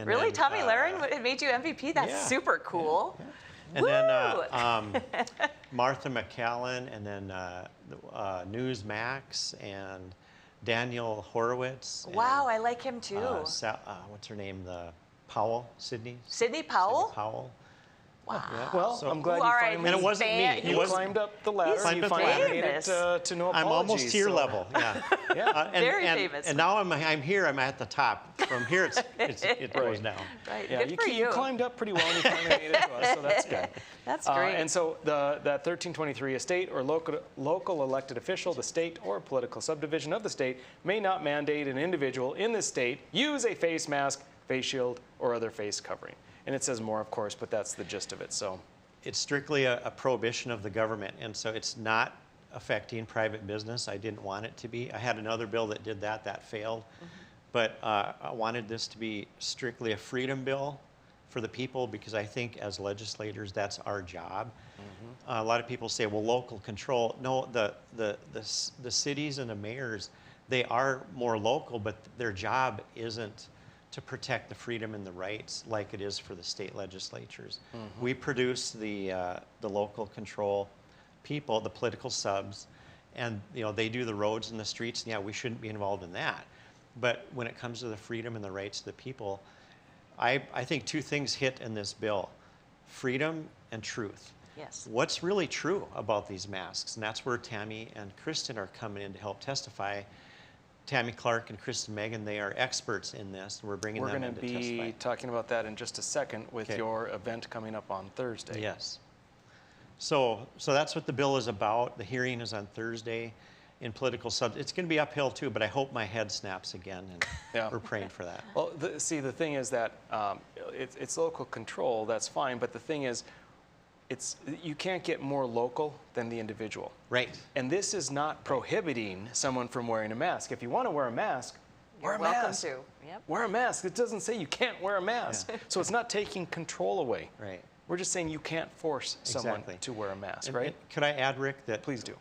Really? Tommy Lahren made you MVP? That's super cool. Yeah. And then Martha McCallan, and then Newsmax, and Daniel Horowitz. Wow, I like him too. What's her name? Sidney? Sidney Powell? Sidney Powell. Wow. Well, So- I'm glad you All right, finally. And it wasn't me. It You wasn't- climbed up the ladder. He's And you climbed up the finally ladder. made it to no I'm apologies. almost to your so- level. Yeah. Yeah. Very famous. And now I'm here. I'm at the top. From here, it goes down. Right. Yeah, Good for you climbed up pretty well and you finally made it to us, so that's good. That's great. And so that 1323, a state or local elected official, the state or political subdivision of the state may not mandate an individual in the state use a face mask, face shield, or other face covering. And it says more, of course, but that's the gist of it. So It's strictly a prohibition of the government, and so it's not affecting private business. I didn't want it to be. I had another bill that did that. That failed. But I wanted this to be strictly a freedom bill for the people because I think as legislators, that's our job. A lot of people say, well, local control. No, the cities and the mayors, they are more local, but their job isn't to protect the freedom and the rights like it is for the state legislatures. We produce the local control people, the political subs, and they do the roads and the streets, and yeah, we shouldn't be involved in that. But when it comes to the freedom and the rights of the people, I think two things hit in this bill: freedom and truth. Yes. What's really true about these masks? And that's where Tammy and Kristen are coming in to help testify. Tammy Clark and Kristen Megan, they are experts in this. We're bringing them in to testify. We're going to be talking about that in just a second with your event coming up on Thursday. Yes. So that's what the bill is about. The hearing is on Thursday in political sub. It's going to be uphill too, but I hope my head snaps again, and we're praying for that. Well, see, the thing is that it's local control. That's fine, but the thing is, you can't get more local than the individual. Right. And this is not prohibiting someone from wearing a mask. If you want to wear a mask, wear a welcome mask. to. Yep. Wear a mask. It doesn't say you can't wear a mask. So it's not taking control away. Right. We're just saying you can't force someone to wear a mask, right? And could I add, Rick, that please do.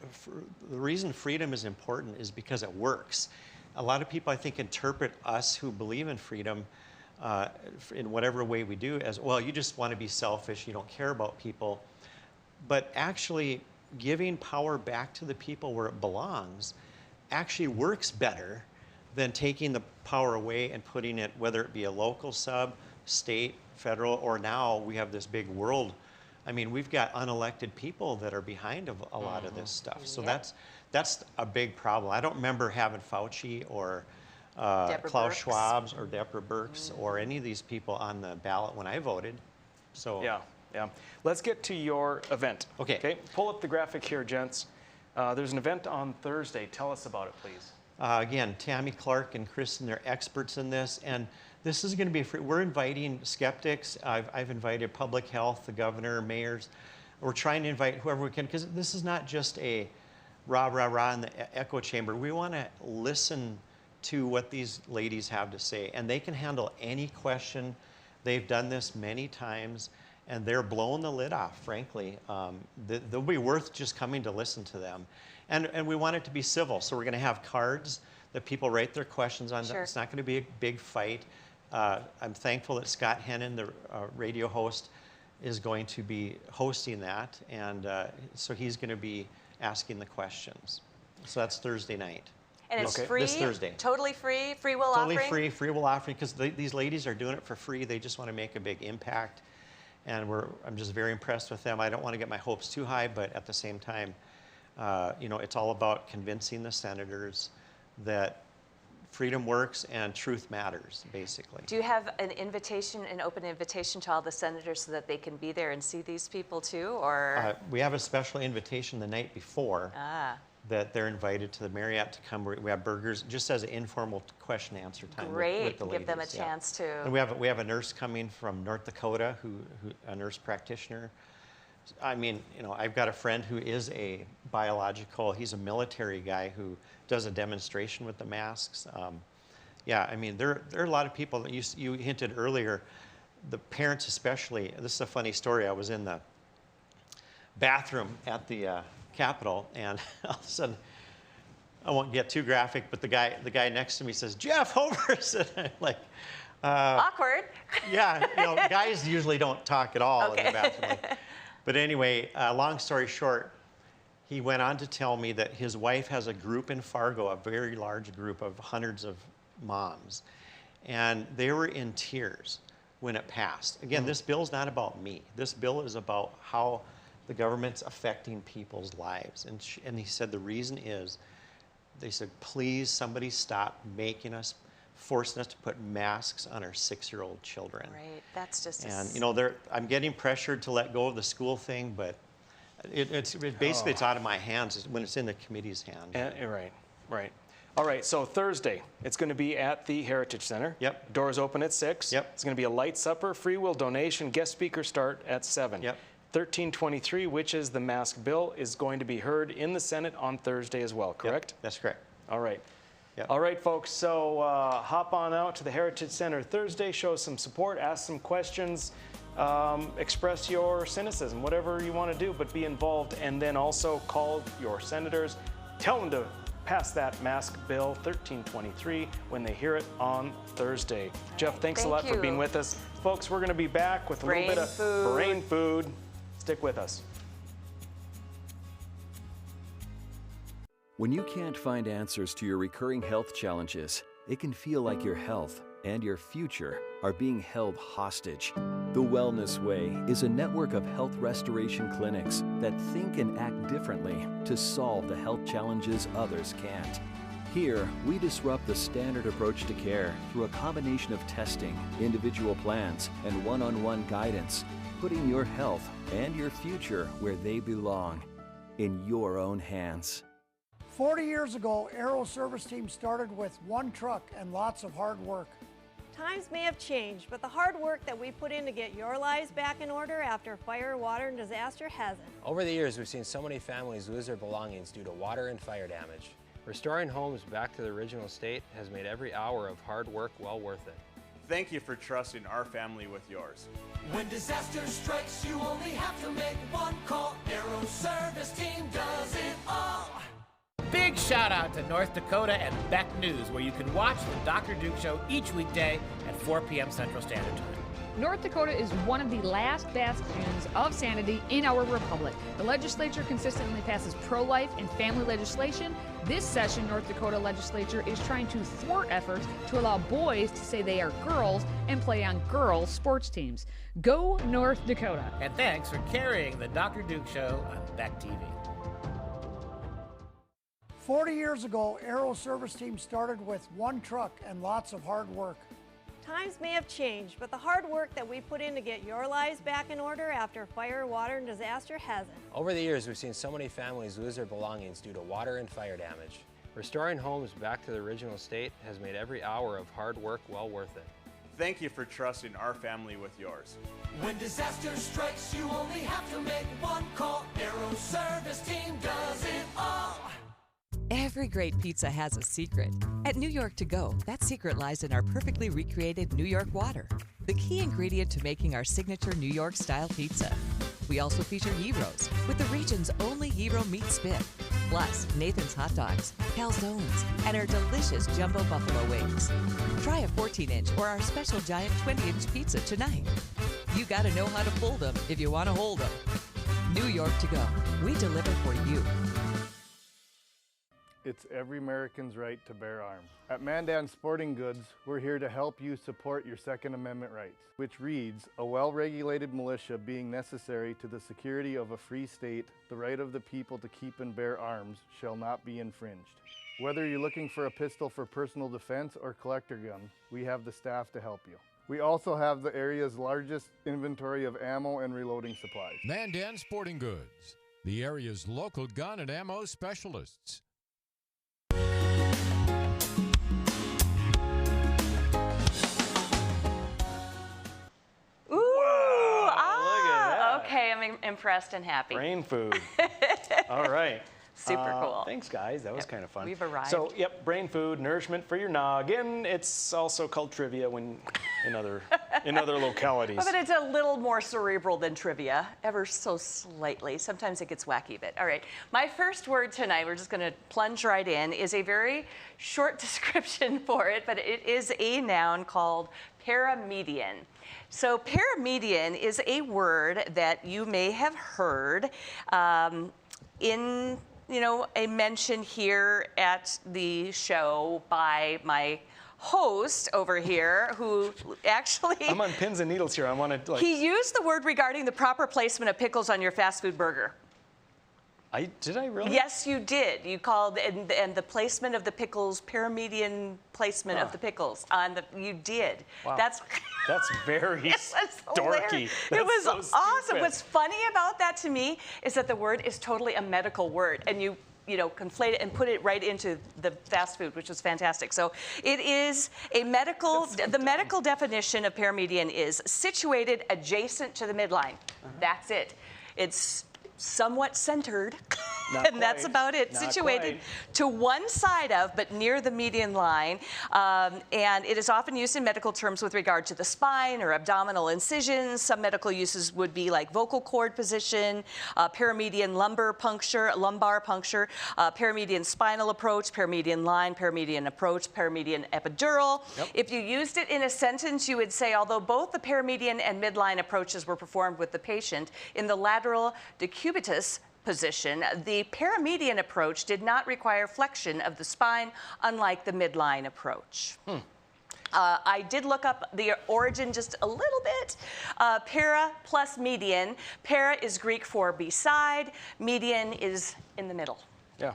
The reason freedom is important is because it works. A lot of people, I think, interpret us who believe in freedom in whatever way we do as, well, you just want to be selfish, you don't care about people. But actually giving power back to the people where it belongs actually works better than taking the power away and putting it, whether it be a local sub, state, federal, or now we have this big world. I mean, we've got unelected people that are behind a lot of this stuff. So that's a big problem. I don't remember having Fauci or Klaus Schwab's or Deborah Birx or any of these people on the ballot when I voted. So yeah. Let's get to your event. Okay. Pull up the graphic here, gents. There's an event on Thursday. Tell us about it, please. Again, Tammy Clark and Kristen, they're experts in this, and this is going to be free. We're inviting skeptics. I've invited public health, the governor, mayors. We're trying to invite whoever we can, because this is not just a rah, rah, rah in the echo chamber. We want to listen to what these ladies have to say, and they can handle any question. They've done this many times, and they're blowing the lid off, frankly. They'll be worth just coming to listen to them. And we want it to be civil, so we're going to have cards that people write their questions on. Sure. It's not going to be a big fight. I'm thankful that Scott Hennon, the radio host, is going to be hosting that, and so he's going to be asking the questions. So that's Thursday night. And it's free? This Thursday. Totally free? Free will offering? Totally free will offering, because these ladies are doing it for free. They just want to make a big impact, and I'm just very impressed with them. I don't want to get my hopes too high, but at the same time, it's all about convincing the senators that freedom works and truth matters, basically. Do you have an open invitation to all the senators so that they can be there and see these people too, or? We have a special invitation the night before that they're invited to the Marriott to come. We have burgers, just as an informal question and answer time. Great, with the ladies. give them a chance to. And we have a nurse coming from North Dakota, a nurse practitioner. I mean, I've got a friend who is he's a military guy who does a demonstration with the masks. I mean, there are a lot of people that you hinted earlier, the parents especially. This is a funny story. I was in the bathroom at the Capitol, and all of a sudden, I won't get too graphic, but the guy next to me says, "Jeff Hoverson." I'm like, awkward. Yeah, guys usually don't talk at all in the bathroom. But anyway, long story short, he went on to tell me that his wife has a group in Fargo, a very large group of hundreds of moms, and they were in tears when it passed. Again, this bill is not about me. This bill is about how the government's affecting people's lives. And he said the reason is, they said, please, somebody stop forcing us to put masks on our 6-year-old children. Right, that's just. And you know, I'm getting pressured to let go of the school thing, but basically it's out of my hands when it's in the committee's hand. Right. All right, so Thursday, it's going to be at the Heritage Center. Yep. Doors open at 6. Yep. It's going to be a light supper, free will donation, guest speaker start at 7. Yep. 1323, which is the mask bill, is going to be heard in the Senate on Thursday as well, correct? Yep, that's correct. All right. Yep. All right, folks, so hop on out to the Heritage Center Thursday, show some support, ask some questions, express your cynicism, whatever you want to do, but be involved, and then also call your senators, tell them to pass that mask bill 1323 when they hear it on Thursday. Jeff, thanks a lot for being with us. Folks, we're going to be back with a little bit of brain food. Stick with us. When you can't find answers to your recurring health challenges, it can feel like your health and your future are being held hostage. The Wellness Way is a network of health restoration clinics that think and act differently to solve the health challenges others can't. Here, we disrupt the standard approach to care through a combination of testing, individual plans, and one-on-one guidance, putting your health and your future where they belong, in your own hands. 40 years ago, Aero Service Team started with one truck and lots of hard work. Times may have changed, but the hard work that we put in to get your lives back in order after fire, water, and disaster hasn't. Over the years, we've seen so many families lose their belongings due to water and fire damage. Restoring homes back to the original state has made every hour of hard work well worth it. Thank you for trusting our family with yours. When disaster strikes, you only have to make one call. Aero Service Team does it all. Big shout out to North Dakota and Beck News, where you can watch the Dr. Duke Show each weekday at 4 p.m. Central Standard Time. North Dakota is one of the last bastions of sanity in our republic. The legislature consistently passes pro-life and family legislation. This session, North Dakota legislature is trying to thwart efforts to allow boys to say they are girls and play on girls' sports teams. Go North Dakota. And thanks for carrying the Dr. Duke Show on Beck TV. 40 years ago, Aero Service Team started with one truck and lots of hard work. Times may have changed, but the hard work that we put in to get your lives back in order after fire, water, and disaster hasn't. Over the years, we've seen so many families lose their belongings due to water and fire damage. Restoring homes back to the original state has made every hour of hard work well worth it. Thank you for trusting our family with yours. When disaster strikes, you only have to make one call. Aero Service Team does it all. Every great pizza has a secret. At New York To Go, that secret lies in our perfectly recreated New York water, the key ingredient to making our signature New York-style pizza. We also feature gyros, with the region's only gyro meat spit, plus Nathan's hot dogs, calzones, and our delicious jumbo buffalo wings. Try a 14-inch or our special giant 20-inch pizza tonight. You gotta know how to pull them if you want to hold them. New York To Go, we deliver for you. It's every American's right to bear arms. At Mandan Sporting Goods, we're here to help you support your Second Amendment rights, which reads, a well-regulated militia being necessary to the security of a free state, the right of the people to keep and bear arms shall not be infringed. Whether you're looking for a pistol for personal defense or collector gun, we have the staff to help you. We also have the area's largest inventory of ammo and reloading supplies. Mandan Sporting Goods, the area's local gun and ammo specialists. Okay, I'm impressed and happy. Brain food. All right. Super cool. Thanks, guys. That was kind of fun. We've arrived. So, yep, brain food, nourishment for your noggin. It's also called trivia when in other localities. But it's a little more cerebral than trivia, ever so slightly. Sometimes it gets wacky, but all right. My first word tonight, we're just going to plunge right in, is a very short description for it, but it is a noun called paramedian. So paramedian is a word that you may have heard in a mention here at the show by my host over here who actually... I'm on pins and needles here. I want to, like... He used the word regarding the proper placement of pickles on your fast food burger. Did I really? Yes, you did. You called, and the placement of the pickles, paramedian placement of the pickles. You did. Wow. That's very dorky. It was so awesome. stupid. What's funny about that to me is that the word is totally a medical word, and you conflate it and put it right into the fast food, which was fantastic. So it is a medical, the medical definition of paramedian is situated adjacent to the midline. That's it. It's somewhat centered, and that's about it. Not situated quite. to one side of, but near the median line. And it is often used in medical terms with regard to the spine or abdominal incisions. Some medical uses would be like vocal cord position, paramedian lumbar puncture, paramedian spinal approach, paramedian line, paramedian approach, paramedian epidural. Yep. If you used it in a sentence, you would say, although both the paramedian and midline approaches were performed with the patient in the lateral decubitus position, the paramedian approach did not require flexion of the spine, unlike the midline approach. I did look up the origin just a little bit. Para plus median. Para is Greek for beside. Median is in the middle. Yeah.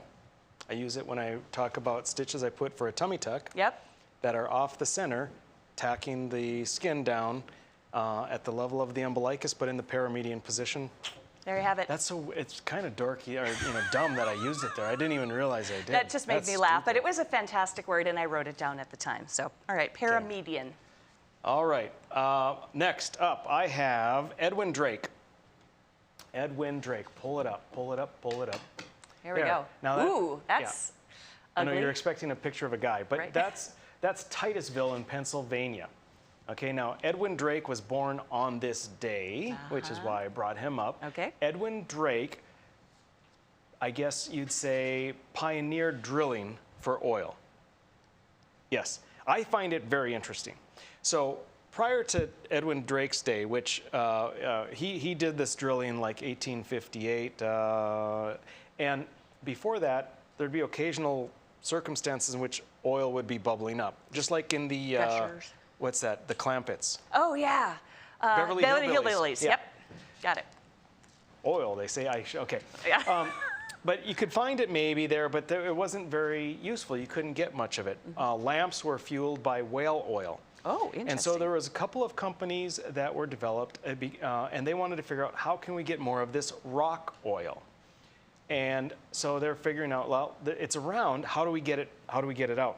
I use it when I talk about stitches I put for a tummy tuck. Yep. That are off the center, tacking the skin down at the level of the umbilicus, but in the paramedian position. There you have it. It's kind of dorky or dumb that I used it there. I didn't even realize I did. That just made me laugh, but it was a fantastic word, and I wrote it down at the time. So, all right, paramedian. All right. Next up, I have Edwin Drake. Edwin Drake. Pull it up. Pull it up. Pull it up. Here we go. Now that's I know ugly. you're expecting a picture of a guy, but Right. that's Titusville in Pennsylvania. Okay, now Edwin Drake was born on this day, which is why I brought him up. Okay. Edwin Drake, I guess you'd say, pioneered drilling for oil. Yes, I find it very interesting. So prior to Edwin Drake's day, which he did this drilling like 1858, and before that, there'd be occasional circumstances in which oil would be bubbling up, just like in the what's that? The Clampets. Oh yeah. Beverly Hillbillies. Yeah. Yep. Got it. Oil, they say. Okay. Yeah. But you could find it maybe there, but it wasn't very useful. You couldn't get much of it. Lamps were fueled by whale oil. Oh, interesting. And so there was a couple of companies that were developed, and they wanted to figure out how can we get more of this rock oil. And so they're figuring out, well, it's around. How do we get it? How do we get it out?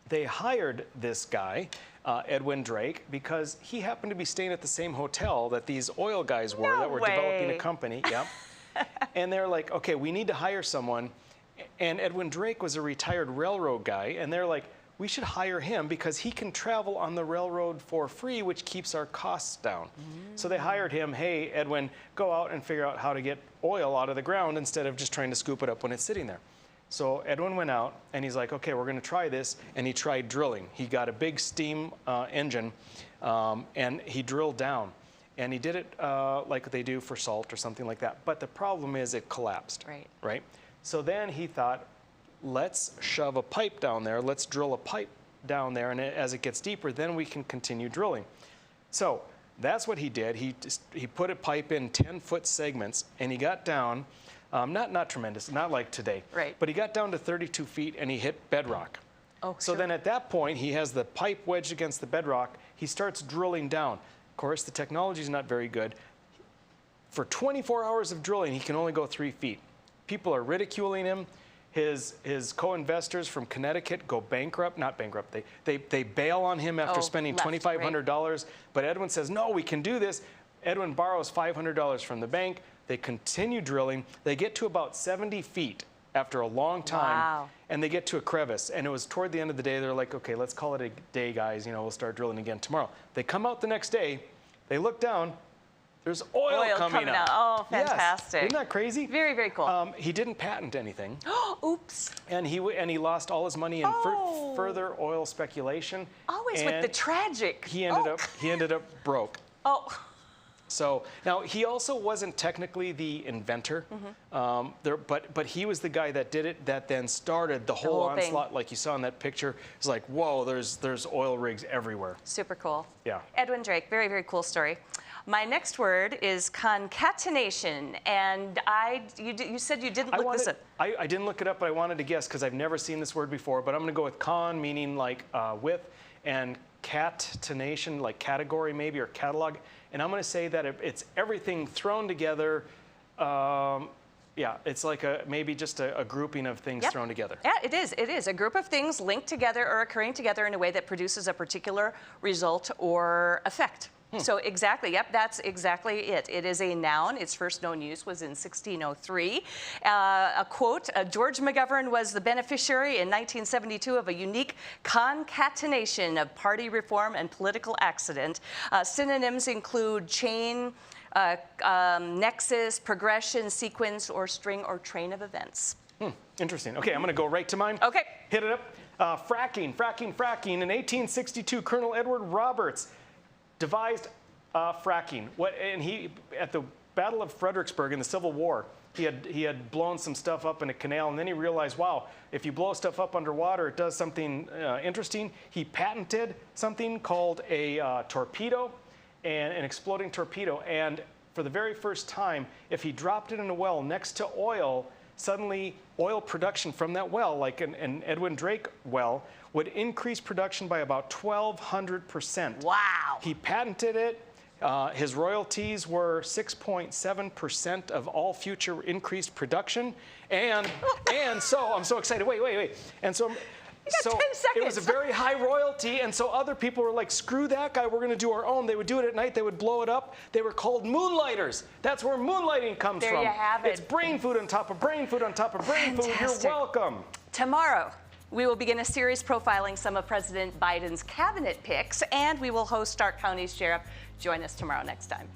They hired this guy, Edwin Drake, because he happened to be staying at the same hotel that these oil guys were that were developing a company. Yeah. And they're like, okay, we need to hire someone. And Edwin Drake was a retired railroad guy, and they're like, we should hire him because he can travel on the railroad for free, which keeps our costs down. So they hired him. Hey, Edwin, go out and figure out how to get oil out of the ground instead of just trying to scoop it up when it's sitting there. So Edwin went out, and he's like, okay, we're going to try this. And he tried drilling. He got a big steam engine, and he drilled down. And he did it like they do for salt or something like that. But the problem is it collapsed. Right? So then he thought, let's shove a pipe down there. Let's drill a pipe down there. And as it gets deeper, then we can continue drilling. So that's what he did. He put a pipe in 10-foot segments, and he got down. Not tremendous, not like today. Right. But he got down to 32 feet, and he hit bedrock. Oh, so then at that point, he has the pipe wedged against the bedrock. He starts drilling down. Of course, the technology is not very good. For 24 hours of drilling, he can only go 3 feet. People are ridiculing him. His co-investors from Connecticut go bankrupt, not bankrupt, they bail on him after spending $2,500. But Edwin says, no, we can do this. Edwin borrows $500 from the bank. They continue drilling. They get to about 70 feet after a long time, and they get to a crevice. And it was toward the end of the day, they're like, okay, let's call it a day, guys. We'll start drilling again tomorrow. They come out the next day. They look down. There's oil coming out. Oh, fantastic. Yes. Isn't that crazy? Very, very cool. He didn't patent anything. Oops. And he lost all his money in further oil speculation. Always with the tragic. He ended up broke. Oh. So now he also wasn't technically the inventor, but he was the guy that did it. That then started the whole onslaught, like you saw in that picture. It's like, whoa, there's oil rigs everywhere. Super cool. Yeah. Edwin Drake, very, very cool story. My next word is concatenation, and you said you didn't look this up. I didn't look it up, but I wanted to guess because I've never seen this word before. But I'm going to go with con, meaning like with, and catenation, like category maybe, or catalog. And I'm going to say that it's everything thrown together. Yeah, it's like maybe just a grouping of things thrown together. Yeah, it is. It is a group of things linked together or occurring together in a way that produces a particular result or effect. So exactly, yep, that's exactly it. It is a noun. Its first known use was in 1603. A quote, George McGovern was the beneficiary in 1972 of a unique concatenation of party reform and political accident. Synonyms include chain, nexus, progression, sequence, or string or train of events. Interesting. Okay, I'm going to go right to mine. Okay. Hit it up. Fracking. In 1862, Colonel Edward Roberts devised fracking. And he, at the Battle of Fredericksburg in the Civil War, he had blown some stuff up in a canal, and then he realized, wow, if you blow stuff up underwater, it does something interesting. He patented something called a torpedo, and an exploding torpedo. And for the very first time, if he dropped it in a well next to oil, suddenly oil production from that well, like an Edwin Drake well, would increase production by about 1,200%. Wow. He patented it. His royalties were 6.7% of all future increased production. And so, I'm so excited. Wait. And so, it was a very high royalty, and so other people were like, screw that guy, we're going to do our own. They would do it at night. They would blow it up. They were called moonlighters. That's where moonlighting comes from. There you have it. It's brain food on top of brain food on top of brain food. You're welcome. Tomorrow, we will begin a series profiling some of President Biden's cabinet picks, and we will host Stark County Sheriff. Join us tomorrow next time.